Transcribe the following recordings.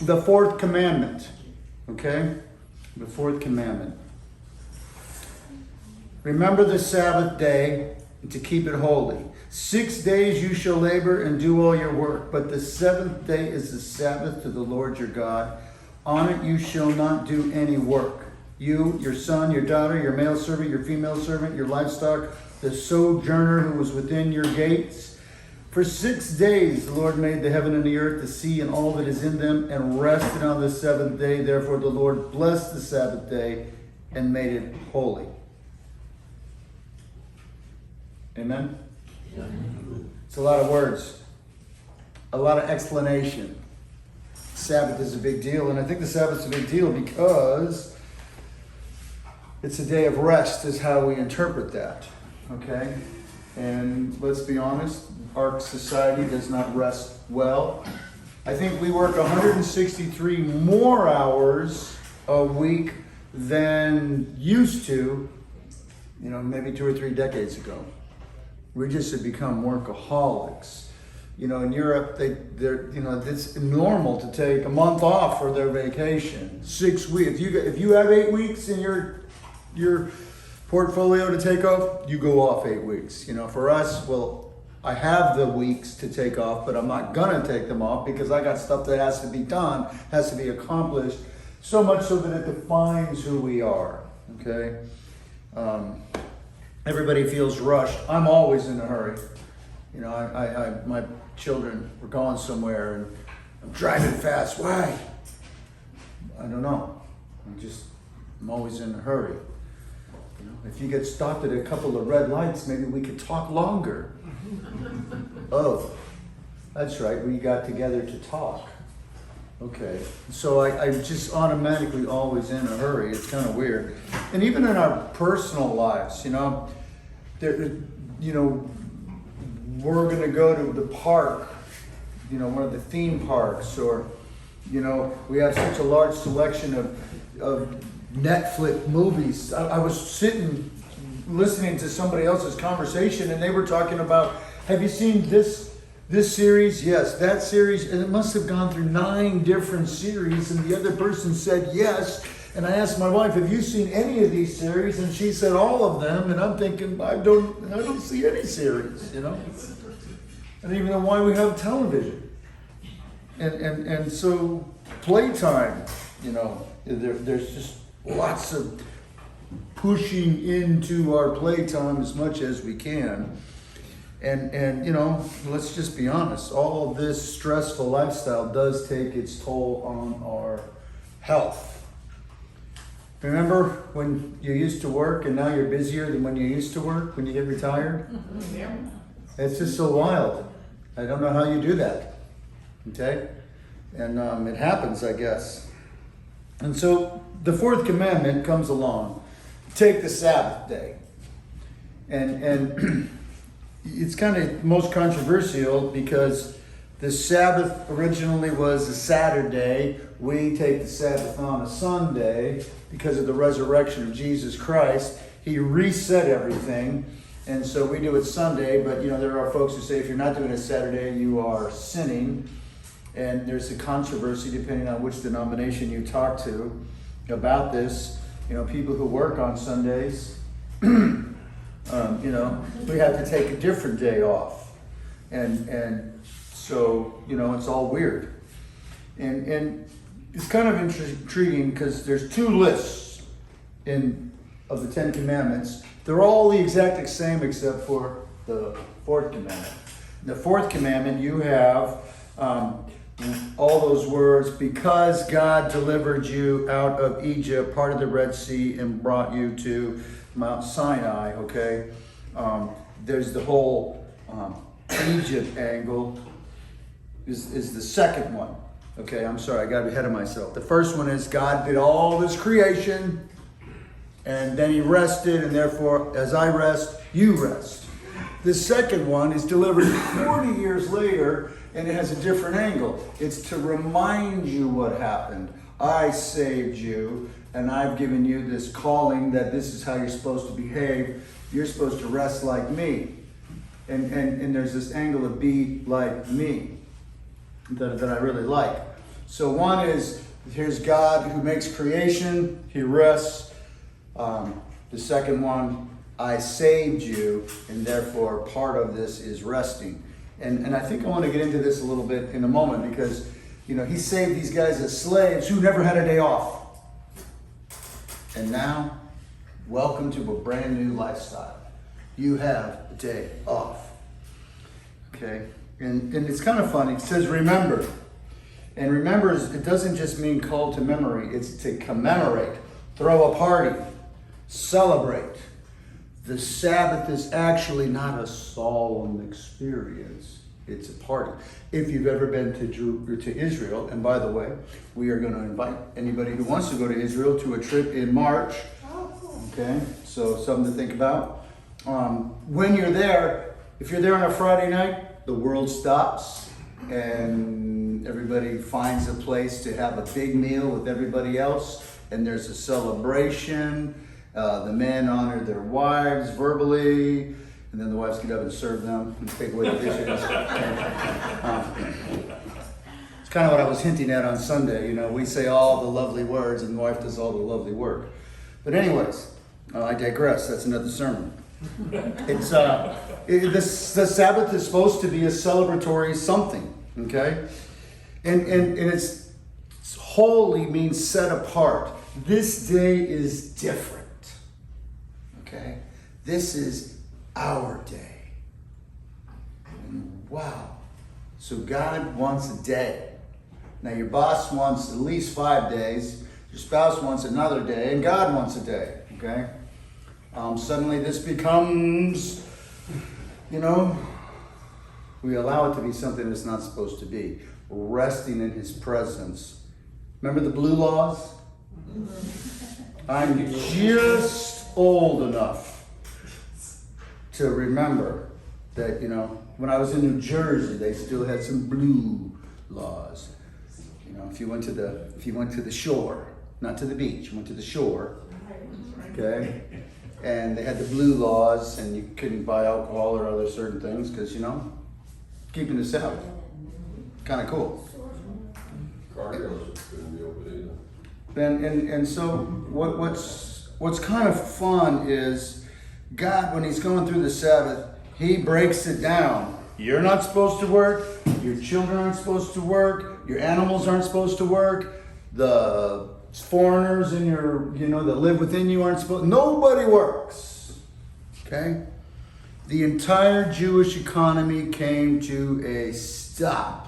the fourth commandment. Okay? The fourth commandment. Remember the Sabbath day to keep it holy. 6 days you shall labor and do all your work, but the seventh day is the Sabbath to the Lord your God. On it you shall not do any work. You, your son, your daughter, your male servant, your female servant, your livestock, the sojourner who was within your gates. For 6 days the Lord made the heaven and the earth, the sea, and all that is in them, and rested on the seventh day. Therefore the Lord blessed the Sabbath day and made it holy. Amen? It's a lot of words, a lot of explanation. Sabbath is a big deal, and I think the Sabbath's a big deal because it's a day of rest is how we interpret that, okay? And let's be honest, our society does not rest well. I think we work 163 more hours a week than used to, maybe 2 or 3 decades ago. We just have become workaholics. In Europe, it's normal to take a month off for their vacation. 6 weeks. If you have 8 weeks in your portfolio to take off, you go off 8 weeks. For us, I have the weeks to take off, but I'm not gonna take them off because I got stuff that has to be done, has to be accomplished, so much so that it defines who we are. Okay. Everybody feels rushed. I'm always in a hurry. My children were going somewhere and I'm driving fast. Why? I don't know. I'm always in a hurry. If you get stopped at a couple of red lights, maybe we could talk longer. Oh, that's right. We got together to talk. Okay. So I'm just automatically always in a hurry. It's kind of weird. And even in our personal lives, we're going to go to the park, one of the theme parks, or, we have such a large selection of Netflix movies. I was sitting listening to somebody else's conversation and they were talking about, have you seen this series? Yes, that series. And it must have gone through 9 different series. And the other person said yes. And I asked my wife, have you seen any of these series? And she said all of them. And I'm thinking, I don't see any series, I don't even know why we have television. And so playtime, there's just lots of pushing into our playtime as much as we can. And let's just be honest, all of this stressful lifestyle does take its toll on our health. Remember when you used to work and now you're busier than when you used to work, when you get retired? Yeah. It's just so wild. I don't know how you do that. Okay? And it happens, I guess. And so the fourth commandment comes along. Take the Sabbath day. And it's kind of most controversial because the Sabbath originally was a Saturday. We take the Sabbath on a Sunday because of the resurrection of Jesus Christ. He reset everything. And so we do it Sunday, but there are folks who say if you're not doing it Saturday, you are sinning. And there's a controversy depending on which denomination you talk to about this. People who work on Sundays, we have to take a different day off. And so, it's all weird. And it's kind of intriguing because there's 2 lists of the 10 commandments. They're all the exact same except for the fourth commandment. In the fourth commandment, you have all those words, because God delivered you out of Egypt, part of the Red Sea, and brought you to Mount Sinai, okay? There's the whole Egypt angle is the second one. Okay, I'm sorry, I got ahead of myself. The first one is God did all this creation, and then he rested, and therefore, as I rest, you rest. The second one is delivered 40 years later, and it has a different angle. It's to remind you what happened. I saved you, and I've given you this calling that this is how you're supposed to behave. You're supposed to rest like me. And there's this angle of be like me that I really like. So one is, here's God who makes creation, he rests. The second one, I saved you, and therefore part of this is resting. And I think I want to get into this a little bit in a moment because, he saved these guys as slaves who never had a day off. And now, welcome to a brand new lifestyle. You have a day off. Okay? And it's kind of funny. It says remember. And remember, it doesn't just mean call to memory. It's to commemorate, throw a party, celebrate. The Sabbath is actually not a solemn experience. It's a party. If you've ever been to Israel, and by the way, we are going to invite anybody who wants to go to Israel to a trip in March. Okay, so something to think about. When you're there, if you're there on a Friday night, the world stops and everybody finds a place to have a big meal with everybody else, and there's a celebration. The men honor their wives verbally, and then the wives get up and serve them and take away the dishes. It's kind of what I was hinting at on Sunday. We say all the lovely words, and the wife does all the lovely work. But anyways, I digress. That's another sermon. It's the Sabbath is supposed to be a celebratory something, okay? And it's holy means set apart. This day is different. Okay? This is our day. Wow. So God wants a day. Now your boss wants at least 5 days, your spouse wants another day, and God wants a day. Okay? Suddenly this becomes, we allow it to be something it's not supposed to be. Resting in his presence. Remember the blue laws? I'm just old enough to remember that, when I was in New Jersey, they still had some blue laws. If you went to the shore, not to the beach, you went to the shore, okay? And they had the blue laws, and you couldn't buy alcohol or other certain things because, keeping the Sabbath. Kind of cool. Cargoes couldn't be open either. And so what's kind of fun is God, when he's going through the Sabbath, he breaks it down. You're not supposed to work. Your children aren't supposed to work. Your animals aren't supposed to work. The foreigners in that live within you aren't supposed. Nobody works. Okay? The entire Jewish economy came to a stop.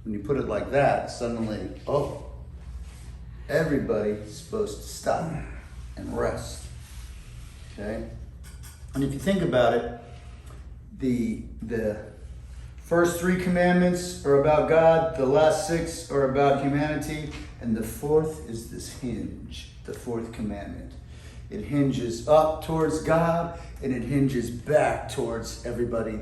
When you put it like that, suddenly, everybody's supposed to stop and rest. Okay? And if you think about it, the first 3 commandments are about God, the last 6 are about humanity, and the 4th is this hinge, the 4th commandment. It hinges up towards God, and it hinges back towards everybody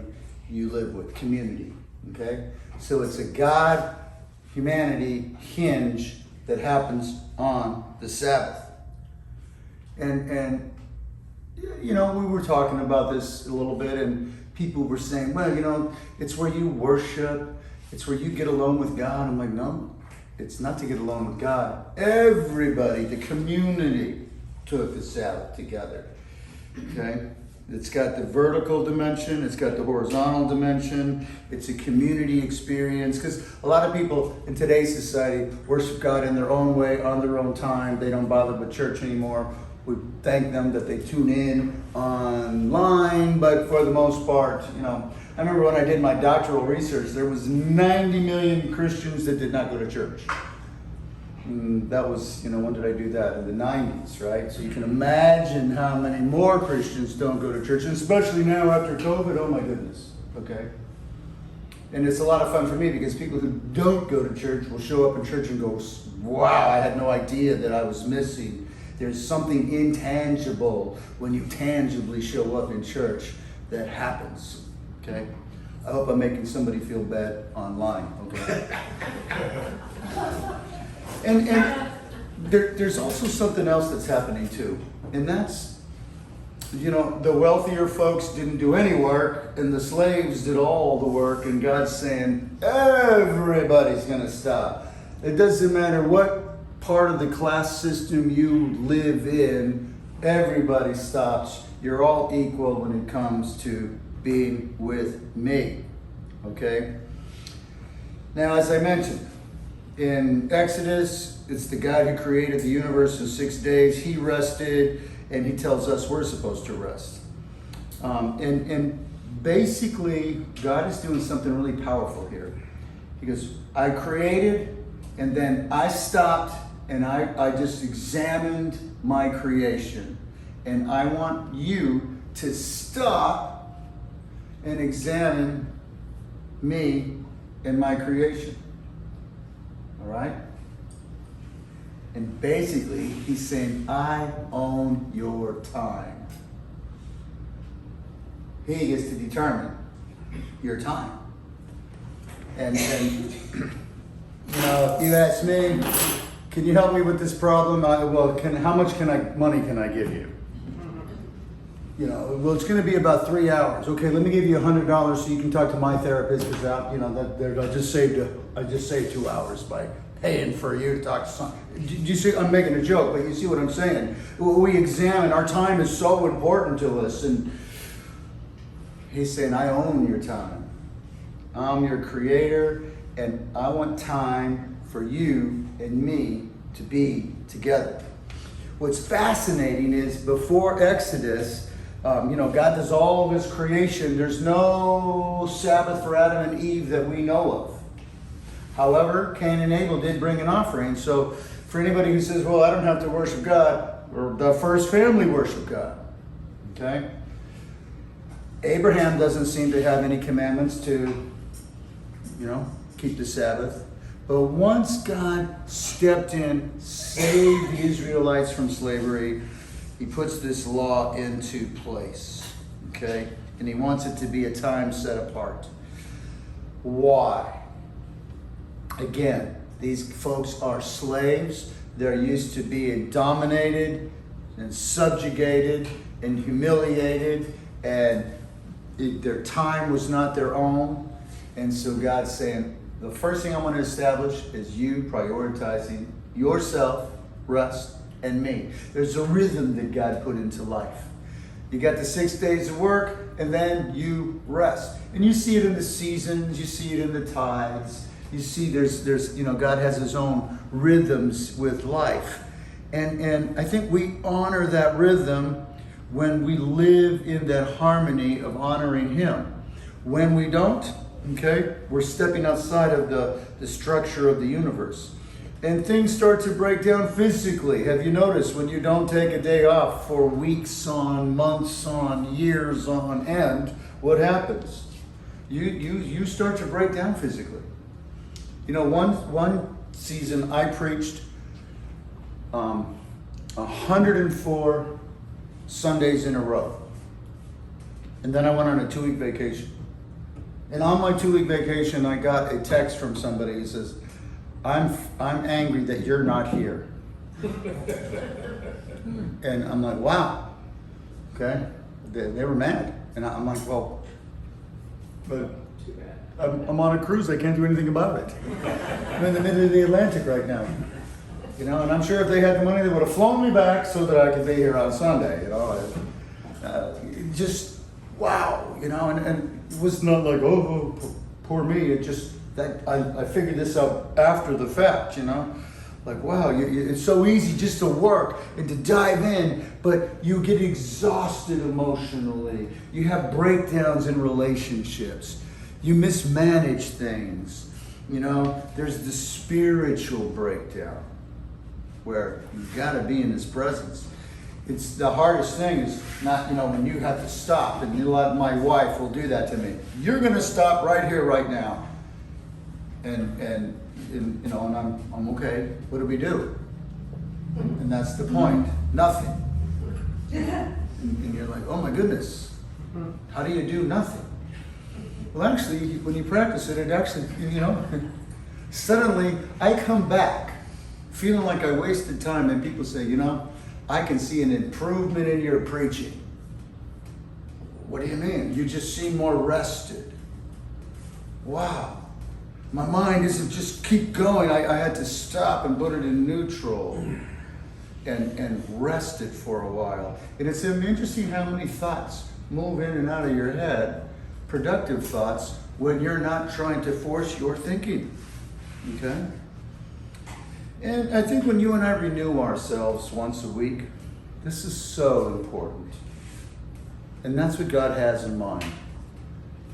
you live with, community. Okay? So it's a God-humanity hinge that happens on the Sabbath. And we were talking about this a little bit, and people were saying, well, it's where you worship, it's where you get alone with God. I'm like, no, it's not to get alone with God. Everybody, the community, took the Sabbath together. Okay? It's got the vertical dimension, it's got the horizontal dimension, it's a community experience, because a lot of people in today's society worship God in their own way, on their own time. They don't bother with church anymore. We thank them that they tune in online, but for the most part, I remember when I did my doctoral research, there was 90 million Christians that did not go to church. And that was, when did I do that? In the 90s, right? So you can imagine how many more Christians don't go to church, and especially now after COVID, oh my goodness, okay? And it's a lot of fun for me because people who don't go to church will show up in church and go, wow, I had no idea that I was missing. There's something intangible when you tangibly show up in church that happens, okay? I hope I'm making somebody feel bad online, okay? And there's also something else that's happening too, and that's You know, the wealthier folks didn't do any work, and the slaves did all the work, and God's saying, everybody's going to stop. It doesn't matter what part of the class system you live in, everybody stops. You're all equal when it comes to being with me. Okay? Now, as I mentioned, in Exodus, it's the God who created the universe in 6 days. He rested, and he tells us we're supposed to rest. And basically, God is doing something really powerful here. He goes, I created, and then I stopped, and I just examined my creation. And I want you to stop and examine me and my creation. All right? And basically, he's saying, I own your time. He gets to determine your time. And you know, if you ask me, can you help me with this problem? How much money can I give you? You know, well, it's going to be about 3 hours. Okay, let me give you $100 so you can talk to my therapist because I just saved 2 hours by paying for you to talk to someone. Do you see? I'm making a joke, but you see what I'm saying. We examine. Our time is so important to us, and he's saying, I own your time. I'm your creator, and I want time for you and me to be together. What's fascinating is before Exodus, God does all of his creation. There's no Sabbath for Adam and Eve that we know of. However, Cain and Abel did bring an offering. So for anybody who says, well, I don't have to worship God, or the first family worship God. Okay? Abraham doesn't seem to have any commandments to, keep the Sabbath. But once God stepped in, saved the Israelites from slavery, he puts this law into place. Okay? And he wants it to be a time set apart. Why? Again, these folks are slaves. They're used to being dominated and subjugated and humiliated, and their time was not their own. And so God's saying, the first thing I want to establish is you prioritizing yourself, rest, and me. There's a rhythm that God put into life. You got the 6 days of work, and then you rest. And you see it in the seasons, you see it in the tides. You see there's God has his own rhythms with life. And I think we honor that rhythm when we live in that harmony of honoring him. When we don't, okay, we're stepping outside of the structure of the universe. And things start to break down physically. Have you noticed when you don't take a day off for weeks on, months on, years on end, what happens? You start to break down physically. One season I preached 104 Sundays in a row. And then I went on a 2-week vacation. And on my 2-week vacation, I got a text from somebody who says, I'm angry that you're not here. And I'm like, wow. Okay. They were mad. And I'm like, well, but I'm on a cruise. I can't do anything about it. I'm in the middle of the Atlantic right now. And I'm sure if they had the money, they would have flown me back so that I could be here on Sunday. Just wow. And it was not like, oh, poor me. It just that I figured this out after the fact. Like, wow, it's so easy just to work and to dive in, but you get exhausted emotionally. You have breakdowns in relationships. You mismanage things. There's the spiritual breakdown where you've got to be in his presence. It's the hardest thing is not, when you have to stop, and my wife will do that to me. You're going to stop right here, right now. And I'm okay. What do we do? And that's the point. Nothing. And you're like, oh my goodness. How do you do nothing? Well, actually, when you practice it, suddenly I come back feeling like I wasted time, and people say, I can see an improvement in your preaching. What do you mean? You just seem more rested. Wow. My mind isn't just keep going. I had to stop and put it in neutral and rest it for a while. And it's interesting how many thoughts move in and out of your head, productive thoughts, when you're not trying to force your thinking. Okay? And I think when you and I renew ourselves once a week, this is so important. And that's what God has in mind.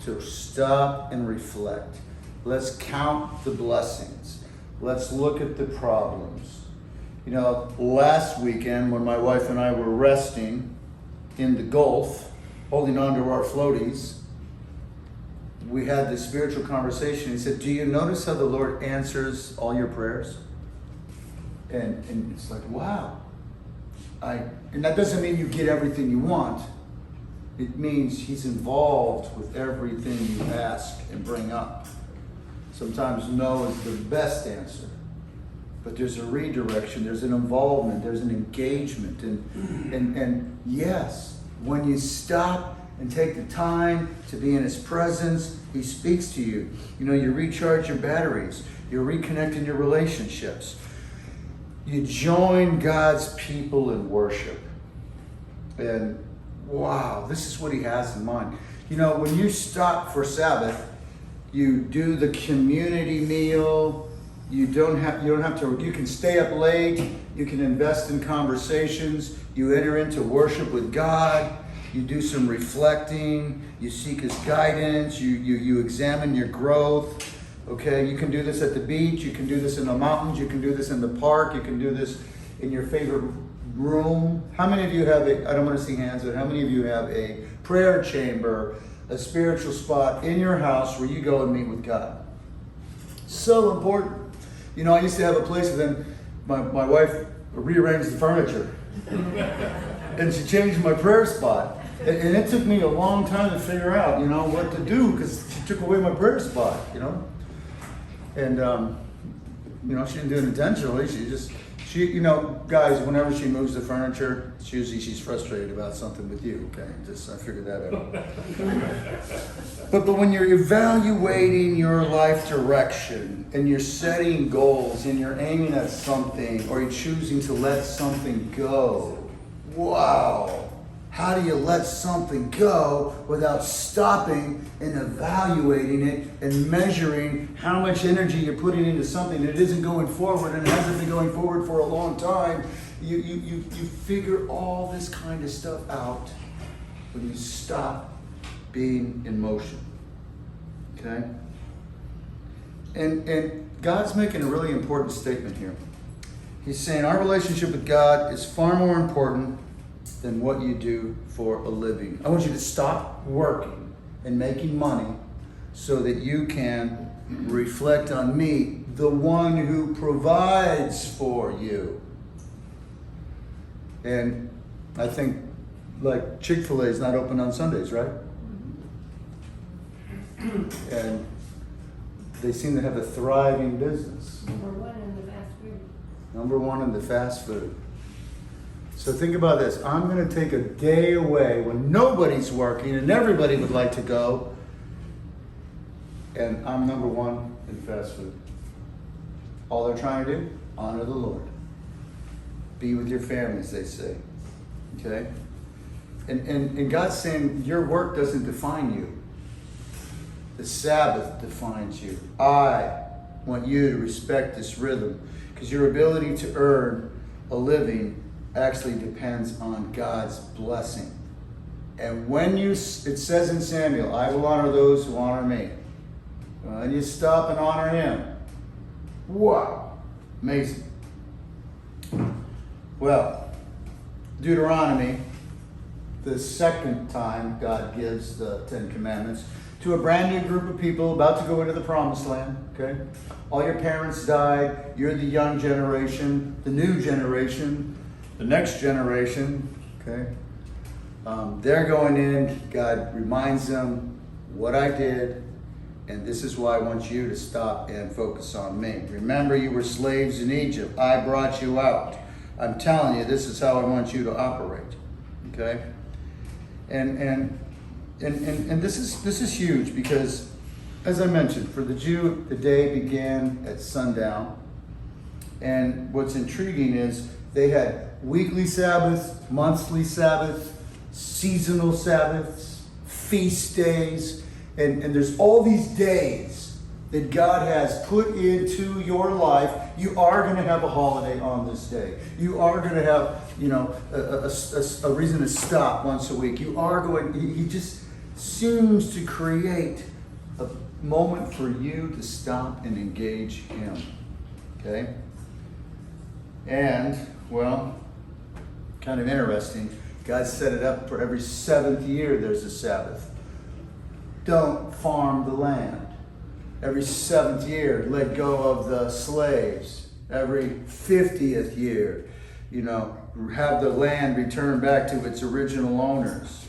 To stop and reflect. Let's count the blessings. Let's look at the problems. You know, last weekend when my wife and I were resting in the Gulf, holding on to our floaties, we had this spiritual conversation. He said, do you notice how the Lord answers all your prayers? And it's like, wow. And that doesn't mean you get everything you want. It means he's involved with everything you ask and bring up. Sometimes no is the best answer. But there's a redirection, there's an involvement, there's an engagement. And yes, when you stop and take the time to be in his presence, he speaks to you. You know, you recharge your batteries. You're reconnecting your relationships. You join God's people in worship. And wow, this is what he has in mind. You know, when you stop for Sabbath, you do the community meal. You don't have to, you can stay up late. You can invest in conversations. You enter into worship with God. You do some reflecting. You seek his guidance. You examine your growth. Okay, you can do this at the beach. You can do this in the mountains. You can do this in the park. You can do this in your favorite room. How many of you have I don't want to see hands, but how many of you have a prayer chamber, a spiritual spot in your house where you go and meet with God? So important. You know, I used to have a place, and then my wife rearranged the furniture. And she changed my prayer spot. And it took me a long time to figure out, you know, what to do, because she took away my prayer spot, you know. And, you know, she didn't do it intentionally. She, you know, guys, whenever she moves the furniture, she's frustrated about something with you, okay? I figured that out. But when you're evaluating your life direction, and you're setting goals, and you're aiming at something, or you're choosing to let something go, wow. How do you let something go without stopping and evaluating it and measuring how much energy you're putting into something that isn't going forward and hasn't been going forward for a long time? You figure all this kind of stuff out when you stop being in motion. Okay? And God's making a really important statement here. He's saying our relationship with God is far more important than what you do for a living. I want you to stop working and making money so that you can reflect on me, the one who provides for you. And I think, like, Chick-fil-A is not open on Sundays, right? And they seem to have a thriving business. Number one in the fast food. Number one in the fast food. So think about this. I'm going to take a day away when nobody's working and everybody would like to go. And I'm number one in fast food. All they're trying to do, honor the Lord. Be with your families, they say. Okay? And God's saying your work doesn't define you. The Sabbath defines you. I want you to respect this rhythm, because your ability to earn a living actually depends on God's blessing. And when it says in Samuel, I will honor those who honor me. And you stop and honor him. Wow. Amazing. Well, Deuteronomy, the second time God gives the Ten Commandments to a brand new group of people about to go into the Promised Land. Okay? All your parents died. You're the young generation, the new generation. The next generation, okay, they're going in. God reminds them what I did, and this is why I want you to stop and focus on me. Remember, you were slaves in Egypt. I brought you out. I'm telling you, this is how I want you to operate, okay? And And this is huge because, as I mentioned, for the Jew, the day began at sundown. And what's intriguing is they had weekly Sabbaths, monthly Sabbaths, seasonal Sabbaths, feast days, and there's all these days that God has put into your life. You are going to have a holiday on this day. You are going to have, a reason to stop once a week. You are going, he just seems to create a moment for you to stop and engage him. Okay? And, well, kind of interesting. God set it up for every 7th year there's a Sabbath. Don't farm the land. Every 7th year, let go of the slaves. Every 50th year, have the land returned back to its original owners.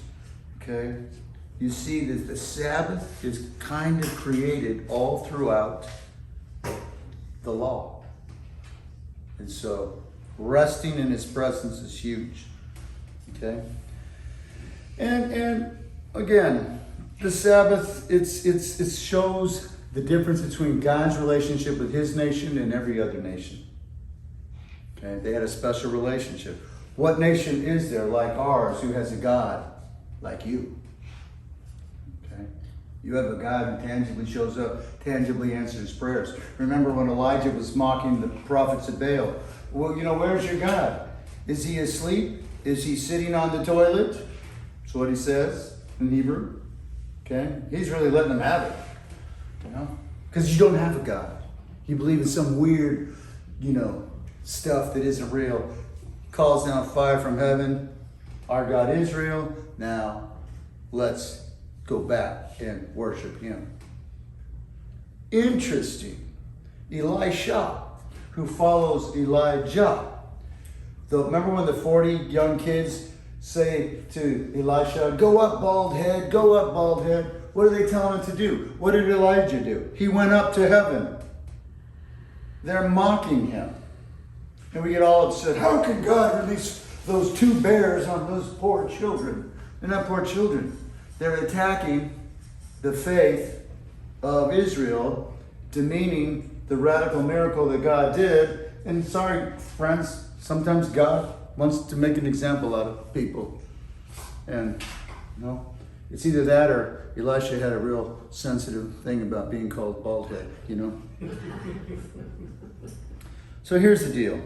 Okay? You see that the Sabbath is kind of created all throughout the law. And so, resting in his presence is huge. Okay? And again, the Sabbath, it shows the difference between God's relationship with his nation and every other nation. Okay? They had a special relationship. What nation is there like ours who has a God like you? Okay? You have a God who tangibly shows up, tangibly answers prayers. Remember when Elijah was mocking the prophets of Baal? Well, where's your God? Is he asleep? Is he sitting on the toilet? That's what he says in Hebrew. Okay? He's really letting them have it. Because you don't have a God. You believe in some weird, stuff that isn't real. Calls down fire from heaven. Our God is real. Now, let's go back and worship him. Interesting. Elisha, who follows Elijah. Remember when the 40 young kids say to Elisha, go up, bald head, go up, bald head. What are they telling him to do? What did Elijah do? He went up to heaven. They're mocking him. And we get all upset. How can God release those 2 bears on those poor children? They're not poor children. They're attacking the faith of Israel, demeaning the radical miracle that God did. And sorry, friends, sometimes God wants to make an example out of people. And, it's either that or Elisha had a real sensitive thing about being called bald head, So here's the deal.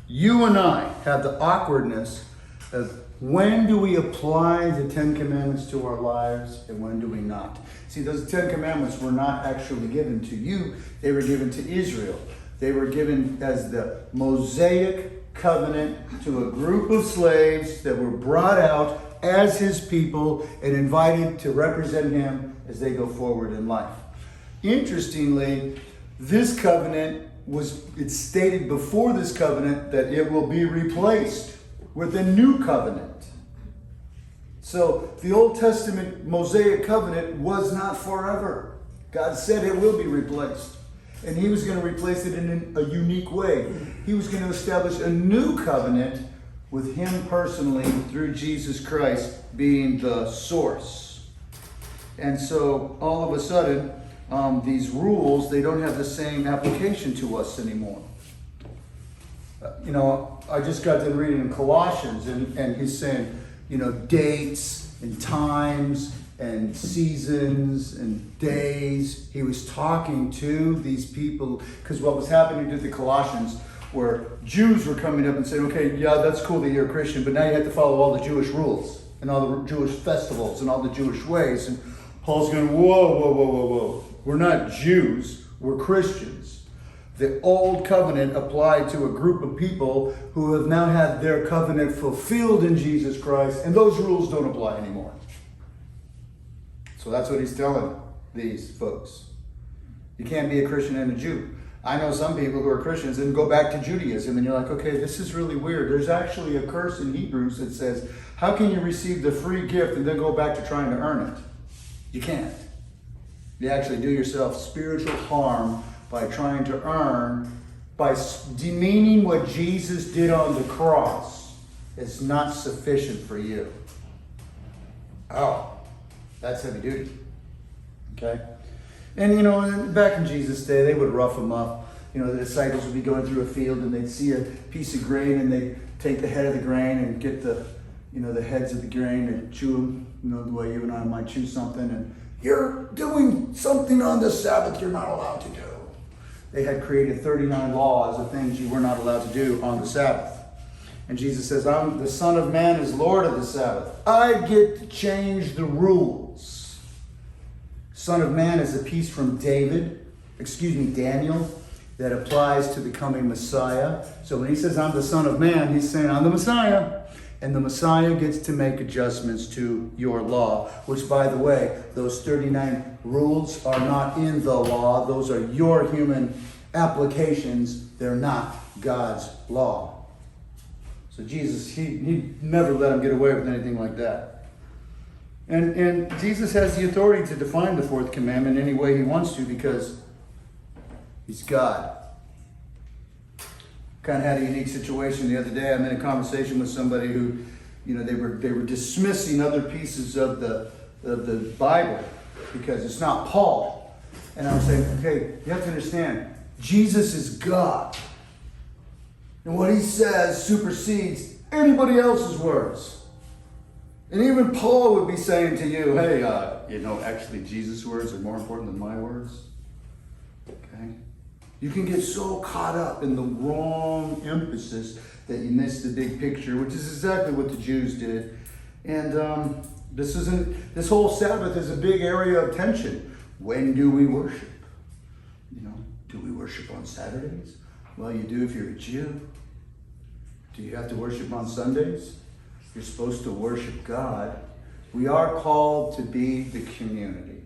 You and I have the awkwardness of when do we apply the 10 Commandments to our lives and when do we not? See, those 10 Commandments were not actually given to you. They were given to Israel. They were given as the Mosaic covenant to a group of slaves that were brought out as his people and invited to represent him as they go forward in life. Interestingly, this covenant it's stated before this covenant that it will be replaced with a new covenant. So the Old Testament Mosaic covenant was not forever. God said it will be replaced. And he was going to replace it in a unique way. He was going to establish a new covenant with him personally through Jesus Christ being the source. And so all of a sudden, these rules, they don't have the same application to us anymore. I just got done reading in Colossians and he's saying, dates and times and seasons and days. He was talking to these people because what was happening to the Colossians where Jews were coming up and saying, okay, yeah, that's cool that you're a Christian, but now you have to follow all the Jewish rules and all the Jewish festivals and all the Jewish ways. And Paul's going, whoa. We're not Jews, we're Christians. The old covenant applied to a group of people who have now had their covenant fulfilled in Jesus Christ, and those rules don't apply anymore. So that's what he's telling these folks. You can't be a Christian and a Jew. I know some people who are Christians and go back to Judaism and you're like, okay, this is really weird. There's actually a curse in Hebrews that says, how can you receive the free gift and then go back to trying to earn it? You can't. You actually do yourself spiritual harm by trying to earn, by demeaning what Jesus did on the cross. It's not sufficient for you. Oh, That's heavy duty. Okay? And you know, back in Jesus' day, they would rough them up. You know, the disciples would be going through a field and they'd see a piece of grain and they'd take the head of the grain and get the, you know, the heads of the grain and chew them, you know, the way you and I might chew something. And you're doing something on the Sabbath you're not allowed to do. They had created 39 laws of things you were not allowed to do on the Sabbath. And Jesus says, I'm the Son of Man is Lord of the Sabbath. I get to change the rules. Son of Man is a piece from Daniel, that applies to the coming Messiah. So when he says, I'm the Son of Man, he's saying, I'm the Messiah. And the Messiah gets to make adjustments to your law, which, by the way, those 39 rules are not in the law. Those are your human applications. They're not God's law. So Jesus, he never let him get away with anything like that. And Jesus has the authority to define the fourth commandment any way he wants to because he's God. Kind of had a unique situation the other day. I'm in a conversation with somebody who, you know, they were dismissing other pieces of the Bible because it's not Paul. And I was saying, okay, you have to understand, Jesus is God. And what he says supersedes anybody else's words. And even Paul would be saying to you, hey, you know, actually Jesus' words are more important than my words. Okay? You can get so caught up in the wrong emphasis that you miss the big picture, which is exactly what the Jews did. And this whole Sabbath is a big area of tension. When do we worship? You know, do we worship on Saturdays? Well, you do if you're a Jew. Do you have to worship on Sundays? You're supposed to worship God. We are called to be the community.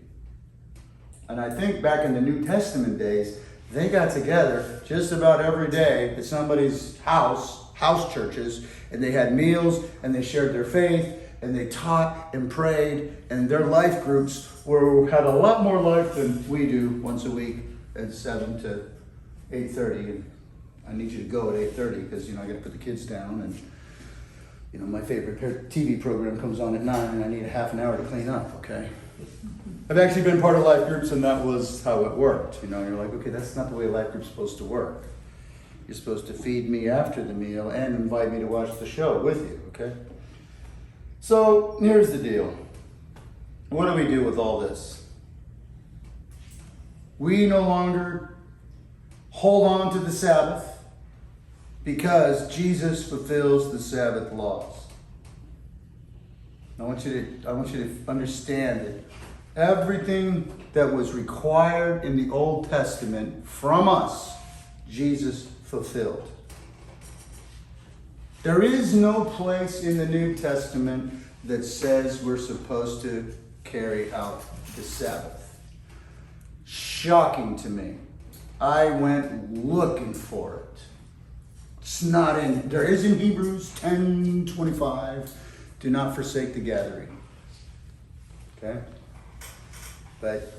And I think back in the New Testament days, they got together just about every day at somebody's house churches, and they had meals, and they shared their faith, and they taught and prayed, and their life groups had a lot more life than we do once a week at 7 to 8:30. And I need you to go at 8:30 because, you know, I got to put the kids down, and, you know, my favorite TV program comes on at 9, and I need a half an hour to clean up, okay? I've actually been part of life groups, and that was how it worked. You know, you're like, okay, that's not the way a life group's supposed to work. You're supposed to feed me after the meal and invite me to watch the show with you, okay? So here's the deal. What do we do with all this? We no longer hold on to the Sabbath because Jesus fulfills the Sabbath laws. I want you to understand that everything that was required in the Old Testament from us, Jesus fulfilled. There is no place in the New Testament that says we're supposed to carry out the Sabbath. Shocking to me. I went looking for it. It's not in, there is in Hebrews 10:25. Do not forsake the gathering. Okay? But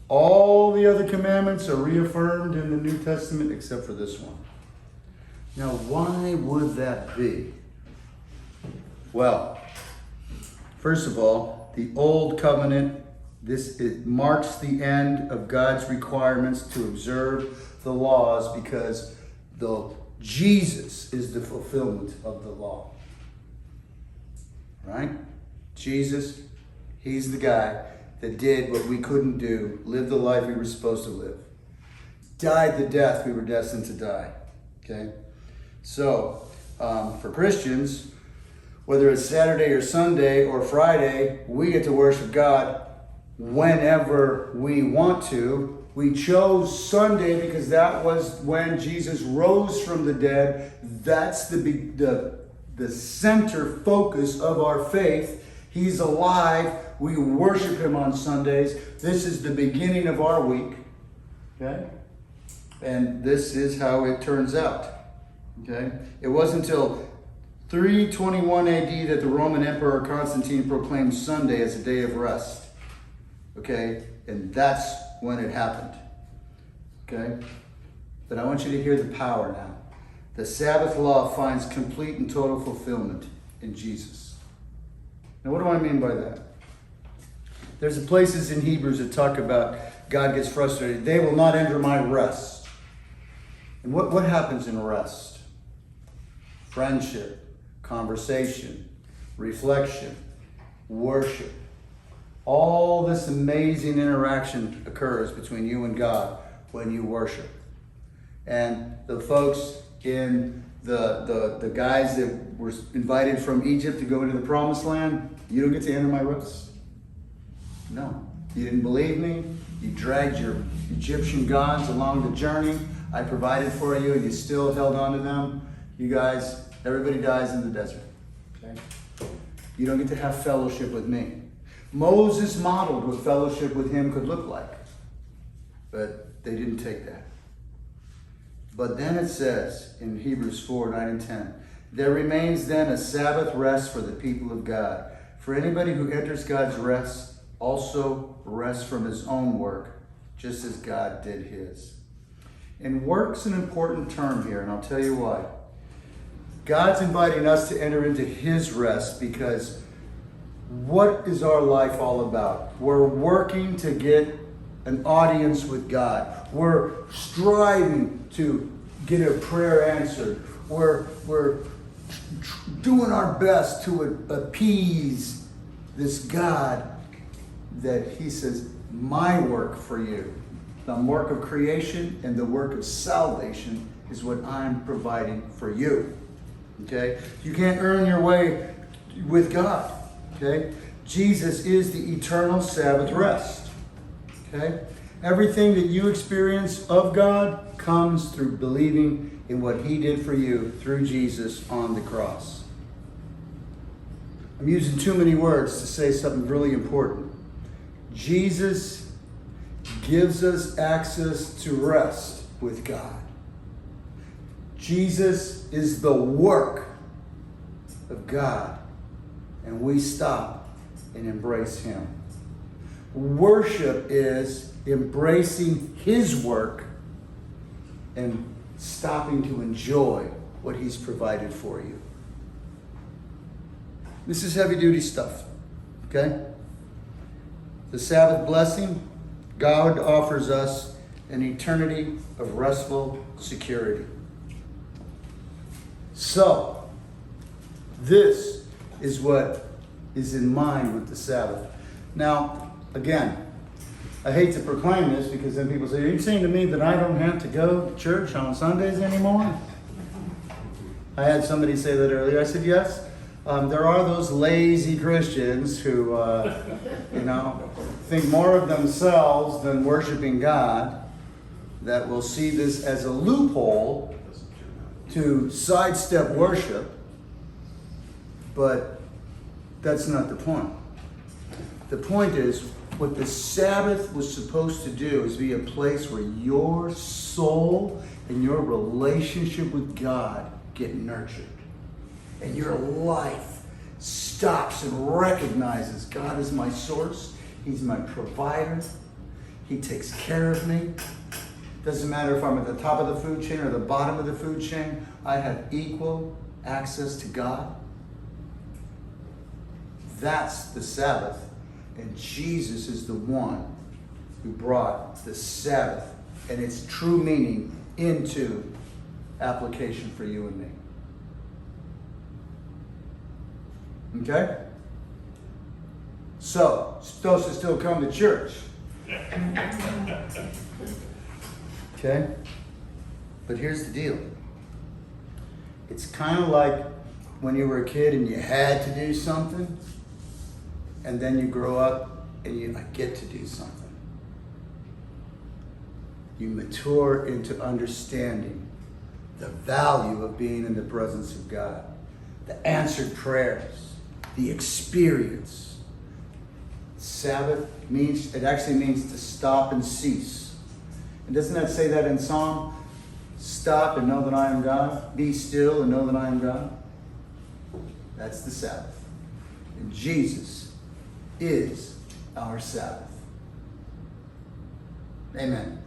all the other commandments are reaffirmed in the New Testament except for this one. Now, why would that be? Well, first of all, the Old Covenant, it marks the end of God's requirements to observe the laws because Jesus is the fulfillment of the law. Right? Jesus, he's the guy that did what we couldn't do, lived the life we were supposed to live, died the death we were destined to die. Okay? So, for Christians, whether it's Saturday or Sunday or Friday, we get to worship God whenever we want to. We chose Sunday because that was when Jesus rose from the dead. That's the center focus of our faith. He's alive. We worship him on Sundays. This is the beginning of our week. Okay? And this is how it turns out. Okay? It wasn't until 321 AD that the Roman Emperor Constantine proclaimed Sunday as a day of rest. Okay? And that's when it happened. Okay? But I want you to hear the power now. The Sabbath law finds complete and total fulfillment in Jesus. Now, what do I mean by that? There's places in Hebrews that talk about God gets frustrated. They will not enter my rest. And what happens in rest? Friendship, conversation, reflection, worship. All this amazing interaction occurs between you and God when you worship. And the folks in the guys that were invited from Egypt to go into the promised land, you don't get to enter my rest. No. You didn't believe me. You dragged your Egyptian gods along the journey I provided for you, and you still held on to them. You guys, everybody dies in the desert. Okay? You don't get to have fellowship with me. Moses modeled what fellowship with him could look like, but they didn't take that. But then it says in Hebrews 4, 9 and 10, there remains then a Sabbath rest for the people of God. For anybody who enters God's rest also rests from his own work, just as God did his. And work's an important term here, and I'll tell you why. God's inviting us to enter into his rest because what is our life all about? We're working to get an audience with God. We're striving to get a prayer answered. We're doing our best to appease this God that he says, my work for you, the work of creation and the work of salvation is what I'm providing for you. Okay? You can't earn your way with God. Okay? Jesus is the eternal Sabbath rest. Okay? Everything that you experience of God comes through believing in what he did for you through Jesus on the cross. I'm using too many words to say something really important. Jesus gives us access to rest with God. Jesus is the work of God, and we stop and embrace him. Worship is embracing his work and stopping to enjoy what he's provided for you. This is heavy duty stuff, okay? The Sabbath blessing, God offers us an eternity of restful security. So, this is what is in mind with the Sabbath. Now, again, I hate to proclaim this because then people say, are you saying to me that I don't have to go to church on Sundays anymore? I had somebody say that earlier. I said, yes. There are those lazy Christians who, think more of themselves than worshiping God, that will see this as a loophole to sidestep worship, but that's not the point. The point is, what the Sabbath was supposed to do is be a place where your soul and your relationship with God get nurtured. And your life stops and recognizes God is my source. He's my provider. He takes care of me. Doesn't matter if I'm at the top of the food chain or the bottom of the food chain. I have equal access to God. That's the Sabbath. And Jesus is the one who brought the Sabbath and its true meaning into application for you and me. Okay? So, supposed to still come to church. Okay? But here's the deal. It's kind of like when you were a kid and you had to do something, and then you grow up and I get to do something. You mature into understanding the value of being in the presence of God, the answered prayers, the experience. Sabbath actually means to stop and cease. And doesn't that say that in Psalm? Stop and know that I am God. Be still and know that I am God. That's the Sabbath. And Jesus is our Sabbath. Amen.